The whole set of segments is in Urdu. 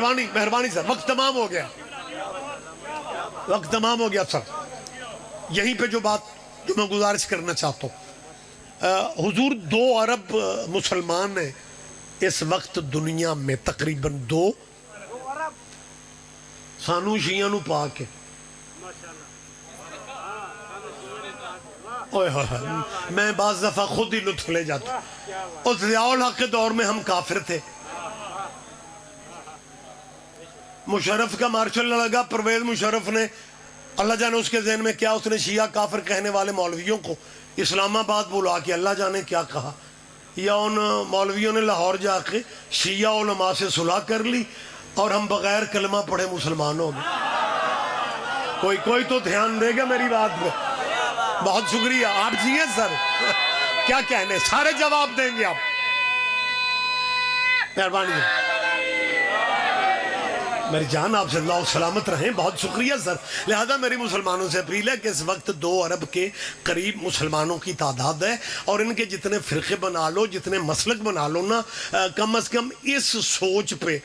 مہربانی سر، وقت تمام ہو گیا، وقت تمام ہو گیا سر۔ یہیں پہ جو بات جو میں گزارش کرنا چاہتا ہوں، حضور 2 ارب مسلمان ہیں اس وقت دنیا میں، تقریباً 2 سانو شیعہ نو پا کے میں بعض دفعہ خود ہی لطف لے جاتا ہوں۔ اس ضیاء الحق کے دور میں ہم کافر تھے، مشرف کا مارشل لگا، پرویز مشرف نے، اللہ جانے اس کے ذہن میں کیا، اس نے شیعہ کافر کہنے والے مولویوں کو اسلام آباد بلا کے اللہ جانے کیا کہا، یا ان مولویوں نے لاہور جا کے شیعہ علماء سے صلح کر لی اور ہم بغیر کلمہ پڑھے مسلمان ہو گئے۔ کوئی تو دھیان دے گا میری بات پہ؟ بہت شکریہ، آپ جی ہیں سر، کیا کہنے، سارے جواب دیں گے آپ، مہربانی ہے میری جان، آپ سے اللہ سلامت رہیں، بہت شکریہ سر۔ لہذا میری مسلمانوں سے اپیل ہے کہ اس وقت 2 ارب کے قریب مسلمانوں کی تعداد ہے، اور ان کے جتنے فرقے بنا لو، جتنے مسلک بنا لو نا، کم از کم اس سوچ پہ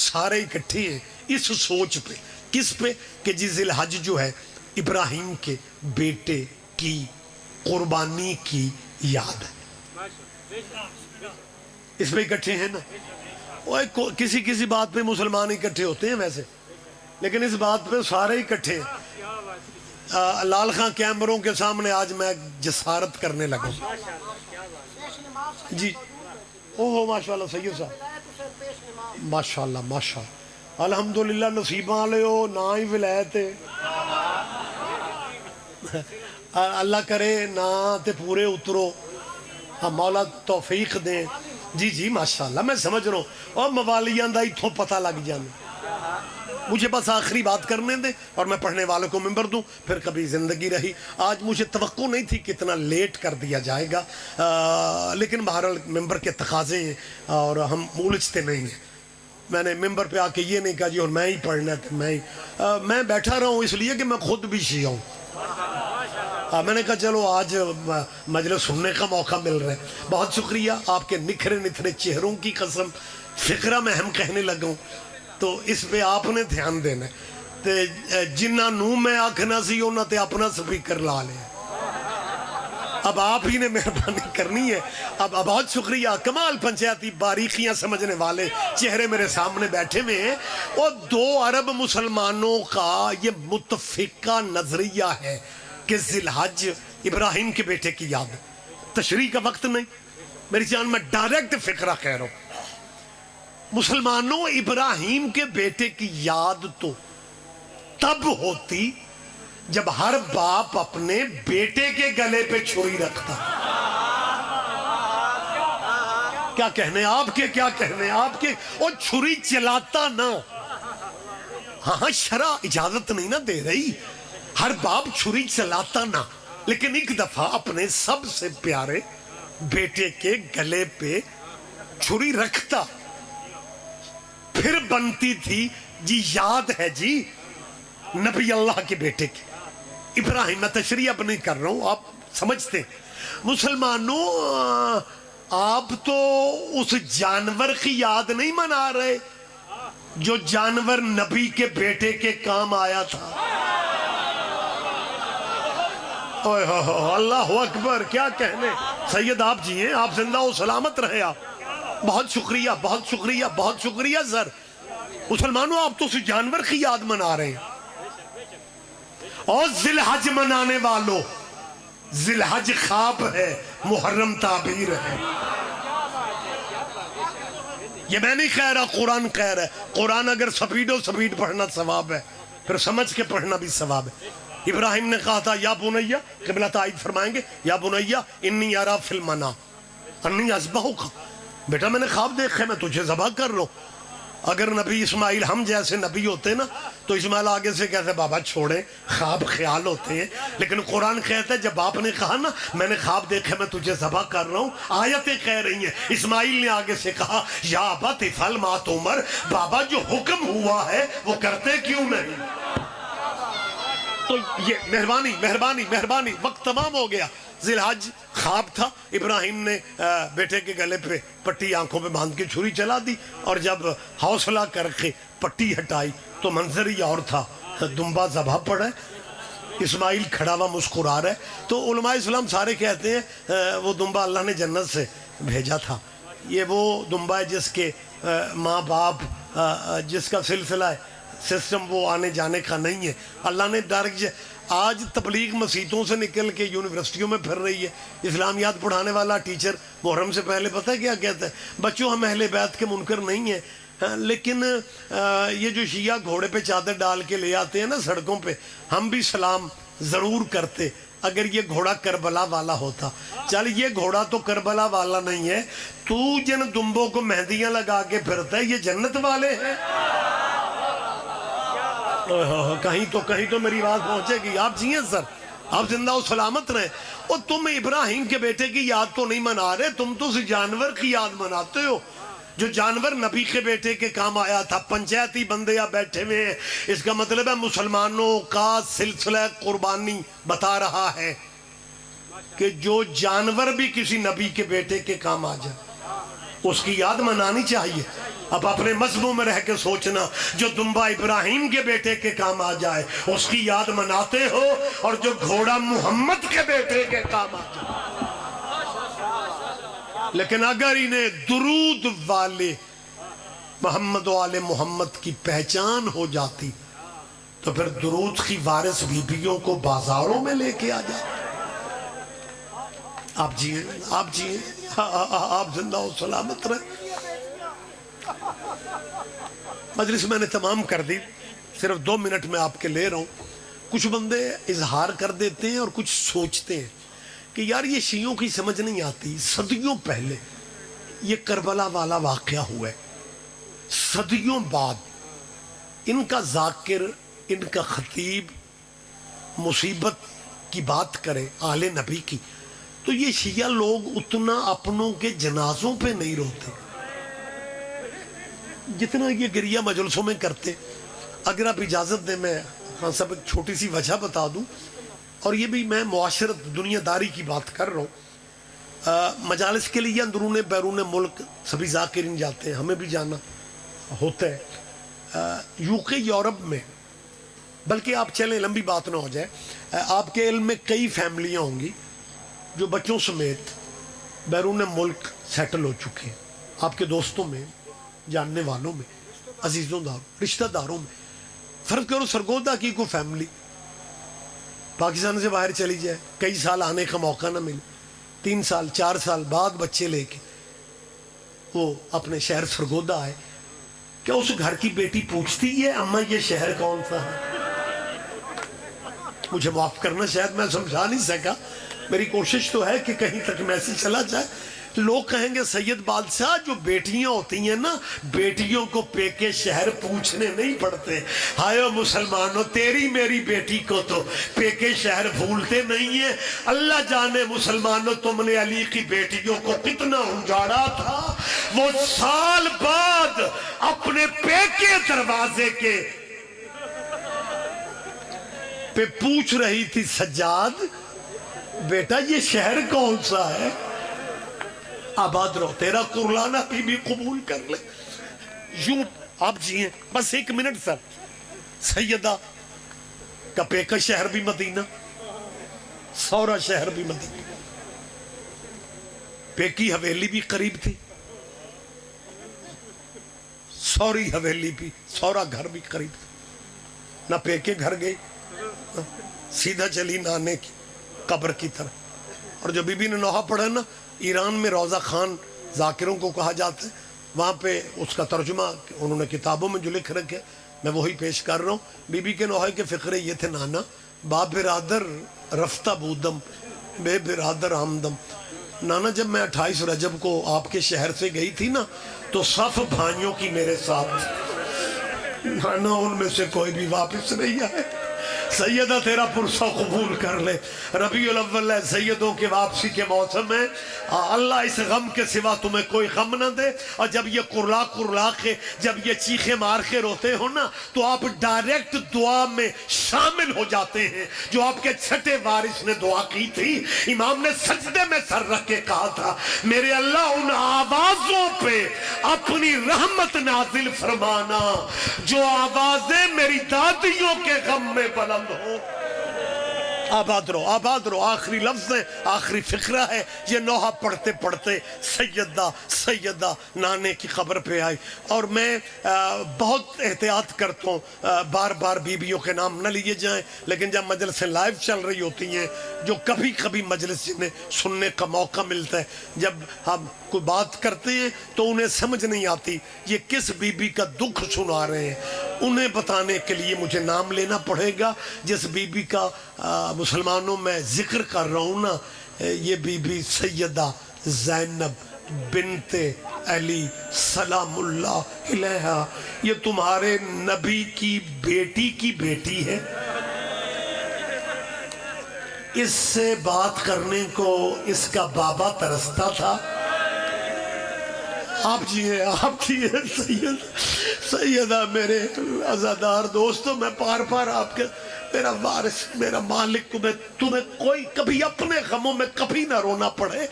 سارے اکٹھے ہیں، اس سوچ پہ، کس پہ کہ جی ذی الحج جو ہے ابراہیم کے بیٹے کی قربانی کی یاد ہے، اس پہ اکٹھے ہیں نا۔ کسی بات پہ مسلمان اکٹھے ہوتے ہیں ویسے، لیکن اس بات پہ سارے اکٹھے ہیں۔ لال خان کیمروں کے سامنے آج میں جسارت کرنے لگا جی، اوہ ماشاءاللہ سید صاحب، ماشاءاللہ ماشاءاللہ، الحمدللہ، نصیبہ لے ہو نا ہی ولایت ہے، اللہ کرے نا تے پورے اترو، مولا توفیق دیں۔ جی ماشاءاللہ، میں سمجھ رہا ہوں، اور موالیاں دا اتھوں پتہ لگ جانا۔ مجھے بس آخری بات کرنے دیں اور میں پڑھنے والوں کو ممبر دوں، پھر کبھی زندگی رہی۔ آج مجھے توقع نہیں تھی کہ اتنا لیٹ کر دیا جائے گا، لیکن بہرحال ممبر کے تقاضے ہیں اور ہم الجھتے نہیں ہیں۔ میں نے ممبر پہ آ کے یہ نہیں کہا جی اور میں ہی پڑھنا ہے، میں بیٹھا رہا ہوں اس لیے کہ میں خود بھی شیعہ ہوں۔ میں نے کہا چلو آج مجلس سننے کا موقع مل رہا ہے۔ بہت شکریہ، آپ کے نکھرے نکھرے چہروں کی قسم، فقرہ میں ہم کہنے لگوں تو اس پہ آپ نے دھیان دینا ہے۔ جنہ نو میں آکھنا سی انہوں تے اپنا سپیکر لا لیا، اب آپ ہی نے مہربانی کرنی ہے۔ اب بہت شکریہ، کمال پنچایتی باریکیاں سمجھنے والے چہرے میرے سامنے بیٹھے ہوئے ہیں، اور 2 ارب مسلمانوں کا یہ متفقہ نظریہ ہے کہ ذی الحج ابراہیم کے بیٹے کی یاد۔ تشریح کا وقت نہیں میری جان، میں ڈائریکٹ فقرہ کہہ رہا ہوں۔ مسلمانوں، ابراہیم کے بیٹے کی یاد تو تب ہوتی جب ہر باپ اپنے بیٹے کے گلے پہ چھری رکھتا۔ کیا کہنے آپ کے، کیا کہنے آپ کے، اور چھری چلاتا نہ، ہاں شرع اجازت نہیں نہ دے رہی، ہر باپ چھری چلاتا نہ، لیکن ایک دفعہ اپنے سب سے پیارے بیٹے کے گلے پہ چھری رکھتا، پھر بنتی تھی جی یاد ہے جی نبی اللہ کے بیٹے کی ابراہیم۔ میں تشریح اب نہیں کر رہا ہوں، آپ سمجھتے ہیں۔ مسلمانوں، آپ تو اس جانور کی یاد نہیں منا رہے جو جانور نبی کے بیٹے کے کام آیا تھا۔ اللہ اکبر، کیا کہنے، سید آپ جی ہیں، آپ زندہ و سلامت رہے آپ۔ بہت شکریہ، بہت شکریہ، بہت شکریہ سر۔ مسلمانوں، آپ تو اس جانور کی یاد منا رہے ہیں، اور ذی الحج منانے والوں، ذی الحج خواب ہے، محرم تعبیر ہے۔ یہ میں نہیں کہہ رہا، قرآن کہہ رہا ہے۔ قرآن اگر سپیڈ پڑھنا ثواب ہے، پھر سمجھ کے پڑھنا بھی ثواب ہے۔ ابراہیم نے کہا تھا یا بنیا، قبلہ تائید فرمائیں گے، یا بنیا انی ارا فی المنام انی اذبحک، بیٹا میں نے خواب دیکھا ہے، میں تجھے ذبح کر رہا ہوں۔ اگر نبی اسماعیل ہم جیسے نبی ہوتے نا تو اسماعیل آگے سے کہتے بابا چھوڑے، خواب خیال ہوتے ہیں، لیکن قرآن کہتا ہے جب باپ نے کہا نا میں نے خواب دیکھا میں تجھے ذبح کر رہا ہوں، آیتیں کہہ رہی ہیں، اسماعیل نے آگے سے کہا یا ابت افعل ما تؤمر، بابا جو حکم ہوا ہے وہ کرتے کیوں نہیں؟ تو یہ مہربانی مہربانی مہربانی، وقت تمام ہو گیا۔ ذی الحج خواب تھا، ابراہیم نے بیٹے کے گلے پہ پٹی آنکھوں پہ باندھ کے چھری چلا دی، اور جب حوصلہ کر کے پٹی ہٹائی تو منظر ہی اور تھا، دمبا ذبح پڑا ہے، اسماعیل کھڑا ہوا مسکرا رہا ہے. تو علماء اسلام سارے کہتے ہیں وہ دمبا اللہ نے جنت سے بھیجا تھا. یہ وہ دمبا ہے جس کے ماں باپ، جس کا سلسلہ ہے سسٹم وہ آنے جانے کا نہیں ہے. اللہ نے ڈائریکٹ. آج تبلیغ مسیتوں سے نکل کے یونیورسٹیوں میں پھر رہی ہے. اسلامیات پڑھانے والا ٹیچر محرم سے پہلے پتہ ہے کیا کہتا ہے؟ بچوں ہم اہل بیت کے منکر نہیں ہیں، لیکن یہ جو شیعہ گھوڑے پہ چادر ڈال کے لے آتے ہیں نا سڑکوں پہ، ہم بھی سلام ضرور کرتے اگر یہ گھوڑا کربلا والا ہوتا. چل یہ گھوڑا تو کربلا والا نہیں ہے، تو جن دمبوں کو مہندیاں لگا کے پھرتا ہے یہ جنت والے ہیں. کہیں تو میری بات پہنچے گی. آپ جیئیں سر، آپ زندہ و سلامت رہیں. اور تم ابراہیم کے بیٹے کی یاد تو نہیں منا رہے، تم تو جانور کی یاد مناتے ہو. جو جانور نبی کے بیٹے کے کام آیا تھا. پنچایتی بندے یہاں بیٹھے ہوئے ہیں، اس کا مطلب ہے مسلمانوں کا سلسلہ قربانی بتا رہا ہے کہ جو جانور بھی کسی نبی کے بیٹے کے کام آ جائے اس کی یاد منانی چاہیے. اب اپنے مذہبوں میں رہ کے سوچنا، جو دمبا ابراہیم کے بیٹے کے کام آ جائے اس کی یاد مناتے ہو، اور جو گھوڑا محمد کے بیٹے کے کام آ جائے. لیکن اگر انہیں درود والے محمد و آل محمد کی پہچان ہو جاتی تو پھر درود کی وارث بیبیوں کو بازاروں میں لے کے آ جاتے. آپ جیئیں آپ زندہ و سلامت رہیں. مجلس میں نے تمام کر دی، صرف 2 منٹ میں آپ کے لے رہا ہوں. کچھ بندے اظہار کر دیتے ہیں اور کچھ سوچتے ہیں کہ یار یہ شیعوں کی سمجھ نہیں آتی. صدیوں پہلے یہ کربلا والا واقعہ ہوا ہے، صدیوں بعد ان کا ذاکر، ان کا خطیب مصیبت کی بات کرے آل نبی کی، تو یہ شیعہ لوگ اتنا اپنوں کے جنازوں پہ نہیں روتے جتنا یہ گریہ مجلسوں میں کرتے. اگر آپ اجازت دیں میں ہاں سب ایک چھوٹی سی وجہ بتا دوں، اور یہ بھی میں معاشرت دنیا داری کی بات کر رہا ہوں. مجالس کے لیے اندرون بیرون ملک سبھی ذاکرین جاتے ہیں، ہمیں بھی جانا ہوتا ہے. UK یورپ میں، بلکہ آپ چلیں لمبی بات نہ ہو جائے، آپ کے علم میں کئی فیملیاں ہوں گی جو بچوں سمیت بیرون ملک سیٹل ہو چکے ہیں. آپ کے دوستوں میں، جاننے والوں میں، عزیزوں داروں، رشتہ داروں میں. فرض کرو سرگودا کی کوئی فیملی پاکستان سے باہر چلی جائے، کئی سال آنے کا موقع نہ ملے، 3 سال 4 سال بعد بچے لے کے وہ اپنے شہر سرگودا آئے، کیا اس گھر کی بیٹی پوچھتی ہے اماں یہ شہر کون سا ہے؟ مجھے معاف کرنا، شاید میں سمجھا نہیں سکا، میری کوشش تو ہے کہ کہیں تک میسج چلا جائے. لوگ کہیں گے سید بادشاہ جو بیٹیاں ہوتی ہیں نا، بیٹیوں کو پیکے شہر پوچھنے نہیں پڑتے. ہائے مسلمانوں، تیری میری بیٹی کو تو پیکے شہر بھولتے نہیں ہیں. اللہ جانے مسلمانوں تم نے علی کی بیٹیوں کو کتنا اجاڑا تھا. وہ سال بعد اپنے پیکے دروازے کے پہ پوچھ رہی تھی سجاد بیٹا یہ شہر کون سا ہے؟ آباد رہو، تیرا قرلانہ بھی قبول کر لے. یوں آپ جیئیں بس 1 منٹ سر. سیدہ کا پیکا شہر بھی مدینہ، سورا شہر بھی مدینہ، پیکی حویلی بھی قریب تھی، سوری حویلی بھی، سورا گھر بھی قریب تھی. نہ پیکے گھر گئی، سیدھا چلی نانے کی قبر کی طرح. اور جو بی بی نے نوحہ پڑھا نا، ایران میں روزہ خان ذاکروں کو کہا جاتا ہے، وہاں پہ اس کا ترجمہ انہوں نے کتابوں میں جو لکھ رکھے میں وہی پیش کر رہا ہوں. بی بی کے نوحے کے فقرے یہ تھے: نانا باپ برادر رفتہ بودم، بے برادر آمدم. نانا جب میں 28 رجب کو آپ کے شہر سے گئی تھی نا تو صف بھائیوں کی میرے ساتھ، نانا ان میں سے کوئی بھی واپس نہیں آئے. سیدہ تیرا پرسہ قبول کر لے. ربیع الاول ہے، سیدوں کے واپسی کے موسم ہے. اللہ اس غم کے سوا تمہیں کوئی غم نہ دے. اور جب یہ قرلا قرلا کے، جب یہ چیخیں مار کے روتے ہو نا، تو آپ ڈائریکٹ دعا میں شامل ہو جاتے ہیں جو آپ کے چھٹے وارث نے دعا کی تھی. امام نے سجدے میں سر رکھ کے کہا تھا، میرے اللہ ان آوازوں پہ اپنی رحمت نازل فرمانا جو آوازیں میری دادیوں کے غم میں بلند ہو. آباد رہو، آباد رہو. آخری لفظ ہے، آخری فقرہ ہے. یہ نوحہ پڑھتے پڑھتے سیدہ نانے کی خبر پہ آئی. اور میں بہت احتیاط کرتا ہوں بار بار بیویوں کے نام نہ لیے جائیں، لیکن جب مجلسیں لائیو چل رہی ہوتی ہیں، جو کبھی کبھی مجلس جنہیں سننے کا موقع ملتا ہے، جب ہم کوئی بات کرتے ہیں تو انہیں سمجھ نہیں آتی یہ کس بی بی کا دکھ سنا رہے ہیں. انہیں بتانے کے لیے مجھے نام لینا پڑے گا. جس بی بی کا مسلمانوں میں ذکر کر رہا ہوں نا، یہ بی بی سیدہ زینب بنت علی سلام اللہ علیہا. یہ تمہارے نبی کی بیٹی ہے. اس سے بات کرنے کو اس کا بابا ترستا تھا. آپ جی ہیں سیدہ میرے عزادار دوستو. میں پار آپ کے، میرا وارث، میرا مالک، تمہیں کوئی کبھی اپنے غموں میں کبھی نہ رونا پڑے.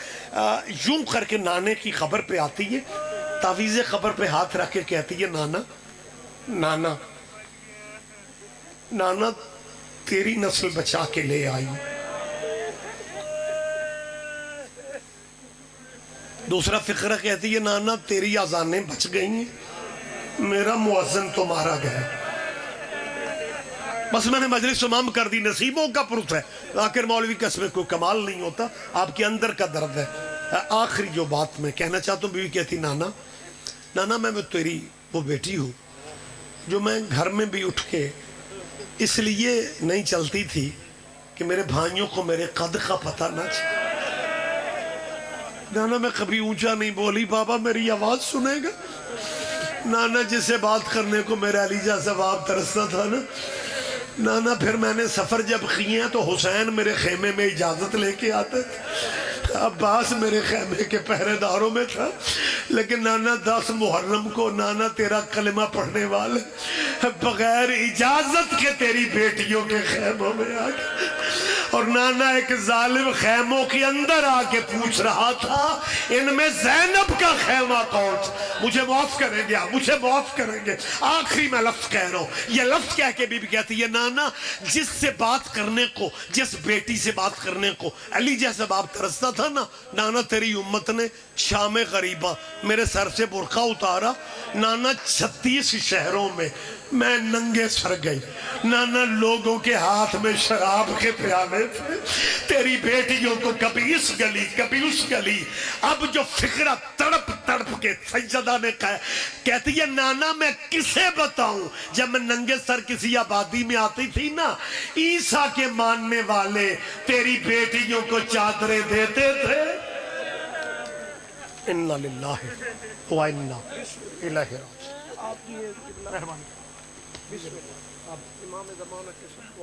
یوں کر کے نانے کی خبر پہ آتی ہے، تعویذ خبر پہ ہاتھ رکھ کے کہتی ہے، نانا تیری نسل بچا کے لے آئی. دوسرا فقرہ کہتی ہے، نانا تیری اذانیں بچ گئی ہیں، میرا مؤذن تو مارا گیا. بس میں نے مجلس تمام کر دی. نصیبوں کا پرت ہے. آخر مولوی کا اس میں کوئی کمال نہیں ہوتا، آپ کے اندر کا درد ہے. آخری جو بات میں کہنا چاہتا ہوں، بیوی کہتی، نانا میں تیری وہ بیٹی ہوں جو میں گھر میں بھی اٹھ کے اس لیے نہیں چلتی تھی کہ میرے بھائیوں کو میرے قد کا پتہ نہ چاہیے. نانا میں کبھی اونچا نہیں بولی، بابا میری آواز سنے گا. نانا جسے بات کرنے کو میرا علیجہ صاحب ترستا تھا نا، نانا پھر میں نے سفر جب کیے ہیں تو حسین میرے خیمے میں اجازت لے کے آتے تھے، عباس میرے خیمے کے پہرے داروں میں تھا. لیکن نانا 10 محرم کو نانا تیرا کلمہ پڑھنے والے بغیر اجازت کے تیری بیٹیوں کے خیموں میں آ گئے. اور نانا ایک ظالم خیموں کے اندر آ کے پوچھ رہا تھا، ان میں زینب کا خیمہ کون سا؟ مجھے معاف کریں گے، مجھے معاف کریں گے. آخری میں لفظ کہہ رہا ہوں. یہ لفظ کہہ کے بی بی کہتی ہے، نانا جس سے بات کرنے کو، جس بیٹی سے بات کرنے کو علی جیسا باپ ترستا تھا نا، نانا تیری امت نے شام غریبہ میرے سر سے برقع اتارا. نانا 36 شہروں میں ننگے سر گئی. نانا لوگوں کے ہاتھ میں شراب کے پیالے تھے. تیری بیٹیوں کو کبھی اس گلی کبھی اس گلی. اب جو فکرہ تڑپ کے سیدہ نے کہتی ہے، نانا میں کسے بتاؤں. جب میں ننگے سر کسی آبادی میں آتی تھی نا، عیسیٰ کے ماننے والے تیری بیٹیوں کو چادریں دیتے تھے. اِنَّا لِلَّهِ وَإِنَّا إِلَيْهِ رَاجِعُونَ. امام زمانہ کے سب کو